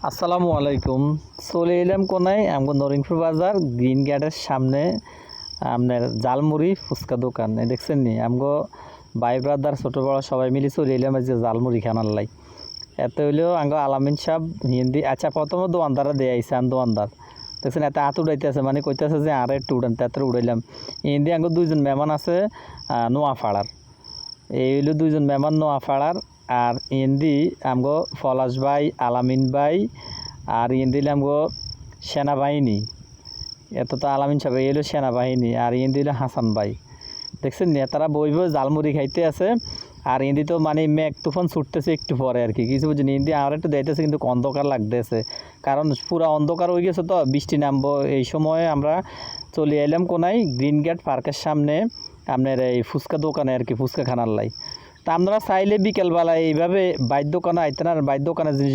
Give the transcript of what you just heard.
আসসালামু আলাইকুম। চলে এলাম কোনায় আমগো নরিংপুর বাজার গ্রিন গেটের সামনে আপনার জালমুড়ি ফুচকা দোকান দেখছেন নি আমগো ভাই ব্রাদার ছোট বড় সবাই মিলে চলে এলাম যে জালমুড়ি খানার লাই। এত হইলেও আঙ্গো আলামিন সাহেব হিন্দি আচ্ছা প্রথমে দোয়ানদারা দিয়ে আইসে দোয়ানদার দেখছেন এত হাত উড়াইতেছে মানে কইতেছে যে আর একটু উড়ান তাতে উড়াইলাম। হিন্দি আঙ্গো দুইজন মেহমান আছে নোয়াপাড়ার, এই হইলো দুইজন মেহমান নোয়াপাড়ার। আর ইন্দি আমগো পলাশ ভাই, আলামিন ভাই, আর ইন্দি আমগো সেনাবাহিনী। এত তো আলামিন সাহেব এই হলো সেনাবাহিনী, আর ইন্দি হলো হাসান ভাই। দেখছেন নেতারা বইব জালমুড়ি খাইতে আছে। আর ইন্দি তো মানে মেঘ তুফান ছুটতেছে একটু পরে আর কি, কিছু বুঝিনি। ইন্দি আর একটু যাইতেছে কিন্তু অন্ধকার লাগতেছে, কারণ পুরা অন্ধকার হয়ে গেছে তো বৃষ্টি নামবো এই সময়। আমরা চলে এলাম কোনায় গ্রিন গেট পার্কের সামনে আপনার এই ফুচকা দোকানে আর কি, ফুচকা খানার লাই। তা আপনারা চাইলে বিকেলবেলায় এইভাবে বাইর দোকানে আইতেন আর বাইর দোকানের জিনিস